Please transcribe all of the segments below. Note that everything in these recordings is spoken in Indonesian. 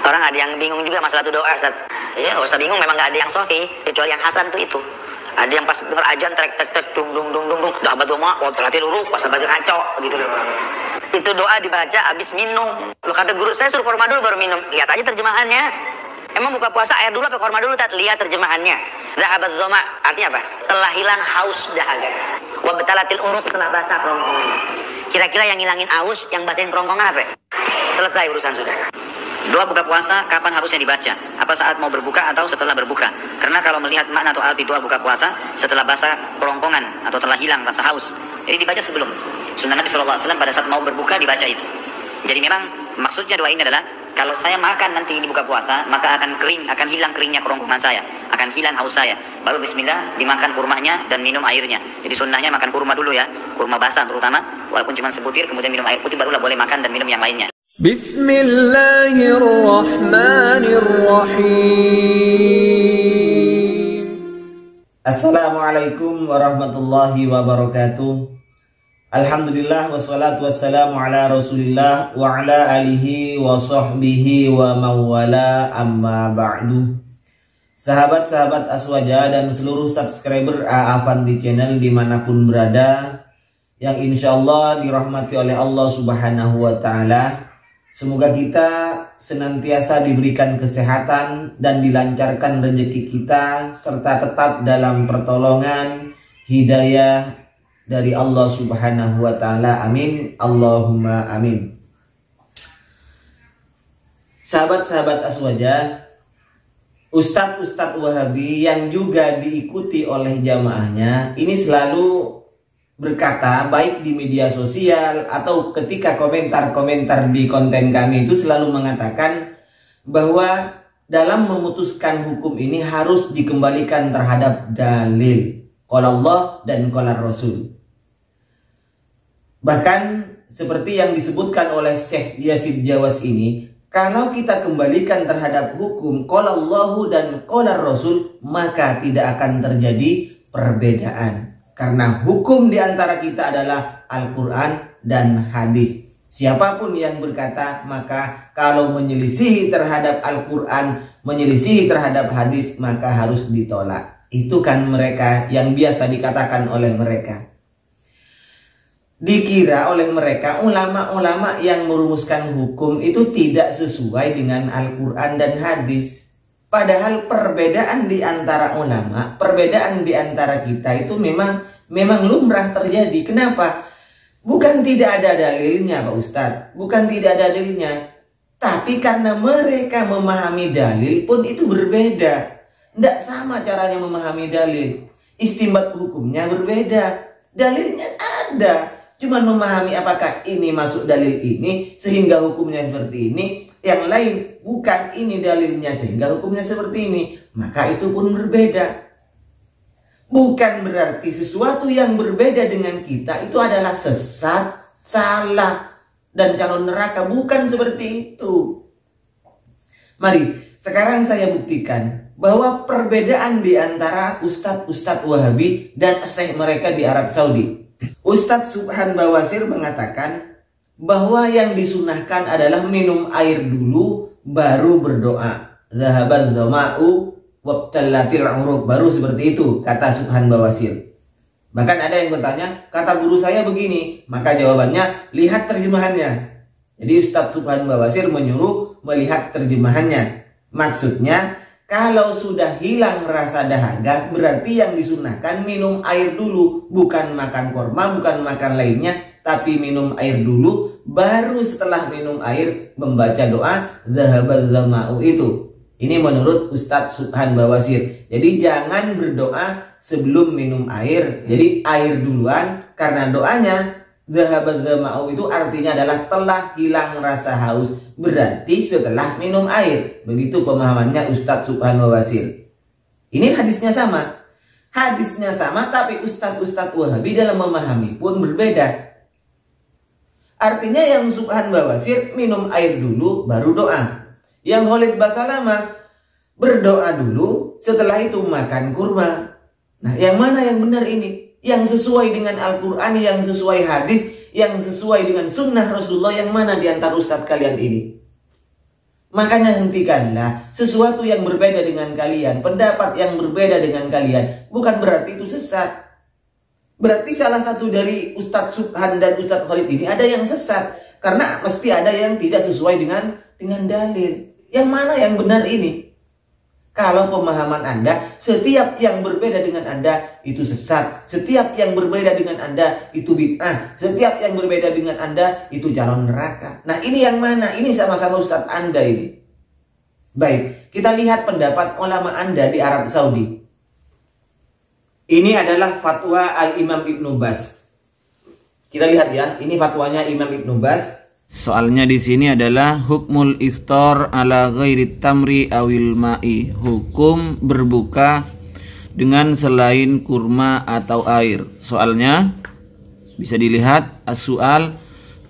Orang ada yang bingung juga masalah itu doa, Ustaz. Ya nggak usah bingung, memang nggak ada yang sahih kecuali yang hasan tuh itu. Ada yang pas denger ajan tek tek tek dung dung dung dung dung, doa baca doa, oh terlatih luruk, pas baca ngaco gitu loh. Itu doa dibaca abis minum. Lo kata guru saya suruh korma dulu baru minum. Lihat aja terjemahannya. Emang buka puasa air dulu apa korma dulu? Lihat terjemahannya. Zahabat dzama artinya apa? Telah hilang haus dahaga. Wa batalatil uruq, kena basah kerongkongan. Kira-kira yang ngilangin haus, yang basahin kerongkongan apa? Selesai urusan sudah. Doa buka puasa kapan harusnya dibaca? Apa saat mau berbuka atau setelah berbuka? Karena kalau melihat makna atau arti doa buka puasa setelah basah kerongkongan atau telah hilang rasa haus, jadi dibaca sebelum. Sunnah Nabi SAW pada saat mau berbuka dibaca itu. Jadi memang maksudnya doa ini adalah kalau saya makan nanti ini buka puasa, maka akan kering, akan hilang keringnya kerongkongan saya, akan hilang haus saya. Baru bismillah dimakan kurmanya dan minum airnya. Jadi sunnahnya makan kurma dulu ya, kurma basah terutama, walaupun cuma sebutir, kemudian minum air putih, barulah boleh makan dan minum yang lainnya. Bismillahirrahmanirrahim. Assalamualaikum warahmatullahi wabarakatuh. Alhamdulillah wassalatu wassalamu ala rasulillah wa ala alihi wa sahbihi wa mawala amma ba'du. Sahabat-sahabat Aswaja dan seluruh subscriber Avanti Channel dimanapun berada, yang insya Allah dirahmati oleh Allah Subhanahu wa Ta'ala. Semoga kita senantiasa diberikan kesehatan dan dilancarkan rezeki kita, serta tetap dalam pertolongan hidayah dari Allah Subhanahu wa Ta'ala. Amin. Allahumma amin. Sahabat-sahabat Aswaja, Ustadz Wahabi yang juga diikuti oleh jamaahnya ini selalu berkata, baik di media sosial atau ketika komentar-komentar di konten kami, itu selalu mengatakan bahwa dalam memutuskan hukum ini harus dikembalikan terhadap dalil qala Allah dan qala Rasul. Bahkan seperti yang disebutkan oleh Syekh Yazid Jawas ini, kalau kita kembalikan terhadap hukum qala Allah dan qala Rasul, maka tidak akan terjadi perbedaan. Karena hukum di antara kita adalah Al-Quran dan hadis. Siapapun yang berkata, maka kalau menyelisihi terhadap Al-Quran, menyelisihi terhadap hadis, maka harus ditolak. Itu kan mereka yang biasa dikatakan oleh mereka. Dikira oleh mereka ulama-ulama yang merumuskan hukum itu tidak sesuai dengan Al-Quran dan hadis. Padahal perbedaan di antara ulama, perbedaan di antara kita itu memang lumrah terjadi. Kenapa? Bukan tidak ada dalilnya Pak Ustadz, bukan tidak ada dalilnya, tapi karena mereka memahami dalil pun itu berbeda. Tidak sama caranya memahami dalil. Istinbat hukumnya berbeda. Dalilnya ada, cuman memahami apakah ini masuk dalil ini sehingga hukumnya seperti ini, yang lain bukan ini dalilnya sehingga hukumnya seperti ini, maka itu pun berbeda. Bukan berarti sesuatu yang berbeda dengan kita itu adalah sesat, salah, dan calon neraka. Bukan seperti itu. Mari sekarang saya buktikan bahwa perbedaan di antara Ustadz Wahabi dan syekh mereka di Arab Saudi. Ustadz Subhan Bawasir mengatakan bahwa yang disunahkan adalah minum air dulu baru berdoa. Zahaban dhama'u wabtallatil uruq, baru seperti itu kata Subhan Bawasir. Bahkan ada yang bertanya, kata guru saya begini, maka jawabannya lihat terjemahannya. Jadi Ustadz Subhan Bawasir menyuruh melihat terjemahannya. Maksudnya kalau sudah hilang rasa dahaga, berarti yang disunahkan minum air dulu, bukan makan korma, bukan makan lainnya, tapi minum air dulu, baru setelah minum air membaca doa zahabal dhama'u itu. Ini menurut Ustadz Subhan Bawasir. Jadi jangan berdoa sebelum minum air. Jadi air duluan, karena doanya zahabal dhama'u itu artinya adalah telah hilang rasa haus, berarti setelah minum air. Begitu pemahamannya Ustadz Subhan Bawasir. Ini hadisnya sama. Hadisnya sama, tapi Ustadz Wahabi dalam memahami pun berbeda. Artinya yang Subhan Bawasir minum air dulu baru doa. Yang Khalid Basalamah berdoa dulu, setelah itu makan kurma. Nah, yang mana yang benar ini? Yang sesuai dengan Al-Quran, yang sesuai hadis, yang sesuai dengan sunnah Rasulullah, yang mana di antara ustadz kalian ini? Makanya hentikanlah sesuatu yang berbeda dengan kalian, pendapat yang berbeda dengan kalian. Bukan berarti itu sesat. Berarti salah satu dari Ustadz Subhan dan Ustadz Khalid ini ada yang sesat. Karena mesti ada yang tidak sesuai dengan dalil. Yang mana yang benar ini? Kalau pemahaman Anda, setiap yang berbeda dengan Anda itu sesat. Setiap yang berbeda dengan Anda itu bid'ah. Setiap yang berbeda dengan Anda itu calon neraka. Nah ini yang mana? Ini sama-sama Ustadz Anda ini. Baik, kita lihat pendapat ulama Anda di Arab Saudi. Ini adalah fatwa Al-Imam Ibnu Baz. Kita lihat ya, ini fatwanya Imam Ibnu Baz. Soalnya di sini adalah hukmul iftar ala ghairi tamri awil ma'i, hukum berbuka dengan selain kurma atau air. Soalnya bisa dilihat as-su'al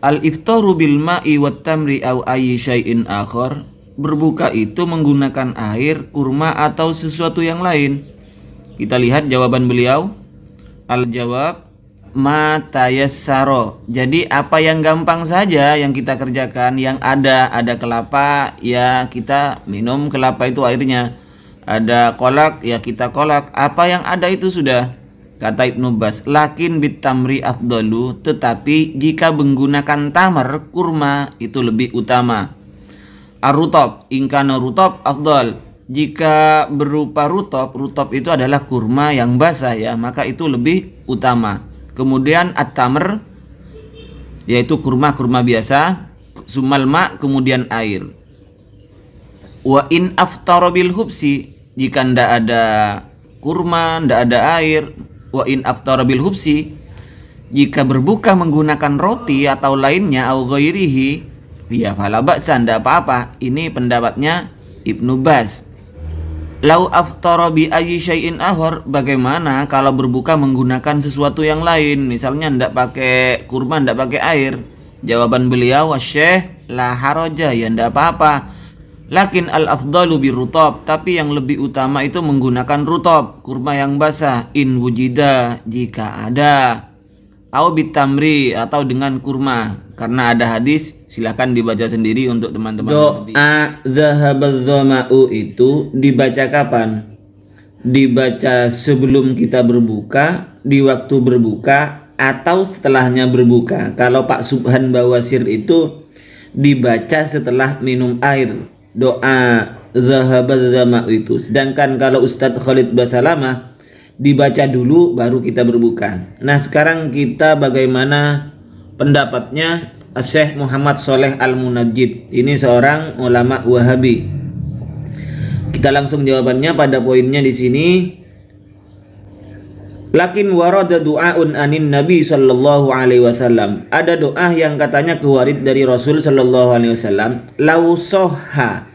al-iftaru bil ma'i wat tamri aw ayyi syai'in akhar. Berbuka itu menggunakan air, kurma atau sesuatu yang lain. Kita lihat jawaban beliau. Al-jawab ma tayassaro. Jadi apa yang gampang saja yang kita kerjakan, yang ada kelapa, ya kita minum kelapa itu airnya. Ada kolak, ya kita kolak. Apa yang ada itu sudah. Kata Ibnu Baz, lakin bit tamri afdalu, tetapi jika menggunakan tamar, kurma itu lebih utama. Ar-rutab, ingkana rutab afdal. Jika berupa rutab itu adalah kurma yang basah ya, maka itu lebih utama. Kemudian at-tamr, yaitu kurma biasa, sumal ma, kemudian air. Wa in aftara bil hubsi, jika ndak ada kurma, ndak ada air. Wa in aftara bil hubsi, jika berbuka menggunakan roti atau lainnya, au ghairihi, ya fala ba'sa, ndak apa-apa. Ini pendapatnya Ibnu Baz. Lau aftara bi ayyi syai'in akhar, bagaimana kalau berbuka menggunakan sesuatu yang lain, misalnya ndak pakai kurma, ndak pakai air. Jawaban beliau wasyekh la haraja, ya ndak apa-apa. Lakin al afdalu bir rutab, tapi yang lebih utama itu menggunakan rutab, kurma yang basah, in wujida, jika ada. Au bitamri, atau dengan kurma. Karena ada hadis, silakan dibaca sendiri untuk teman-teman. Doa zahabadz dhama'u itu dibaca kapan? Dibaca sebelum kita berbuka, di waktu berbuka, atau setelahnya berbuka. Kalau Pak Subhan Bawasir itu dibaca setelah minum air. Doa zahabadz dhama'u itu. Sedangkan kalau Ustadz Khalid Basalamah dibaca dulu baru kita berbuka. Nah sekarang kita bagaimana pendapatnya Syekh Muhammad Shaleh Al-Munajjid. Ini seorang ulama Wahabi. Kita langsung jawabannya pada poinnya di sini. Lakin warada du'aun anin Nabi sallallahu alaihi wasallam. Ada doa yang katanya kewarid dari Rasul sallallahu alaihi wasallam. Lau soha,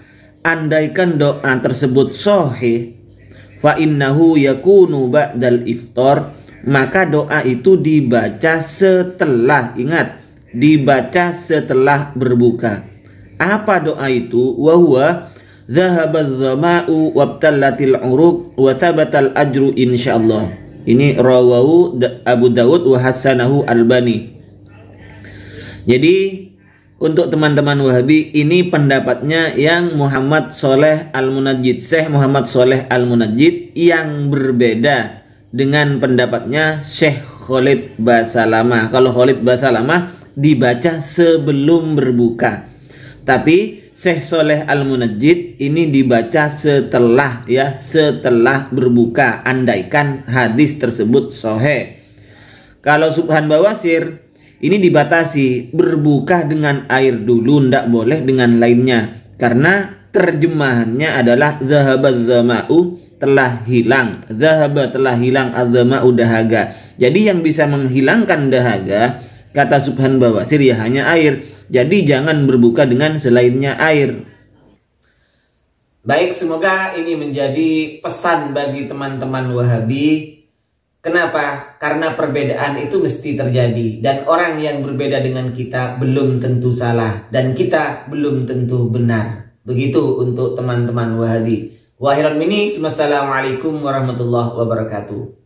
andaikan doa tersebut sahih, fa innahu yakunu ba'dal iftar, maka doa itu dibaca setelah, ingat, dibaca setelah berbuka. Apa doa itu? Wa huwa dhahabadz dhama'u wabtallatil uruq wa thabatal ajru insyaallah. Ini rawahu Abu Dawud wa hasanahu Albani. Jadi untuk teman-teman Wahabi, ini pendapatnya yang Muhammad Shaleh Al-Munajjid, Syekh Muhammad Shaleh Al-Munajjid, yang berbeda dengan pendapatnya Syekh Khalid Basalamah. Kalau Khalid Basalamah dibaca sebelum berbuka, tapi Syekh Shaleh Al-Munajjid ini dibaca setelah, ya, setelah berbuka, andaikan hadis tersebut sahih. Kalau Subhan Bawasir ini dibatasi, berbuka dengan air dulu, ndak boleh dengan lainnya, karena terjemahannya adalah zahabadz dhama'u, telah hilang. Zahaba, telah hilang, az-dhama'u, dahaga. Jadi yang bisa menghilangkan dahaga, kata Subhan Bawasir, ya hanya air. Jadi jangan berbuka dengan selainnya air. Baik, semoga ini menjadi pesan bagi teman-teman Wahabi. Kenapa? Karena perbedaan itu mesti terjadi, dan orang yang berbeda dengan kita belum tentu salah, dan kita belum tentu benar. Begitu untuk teman-teman Wahabi. Wahiran mini, wassalamualaikum warahmatullahi wabarakatuh.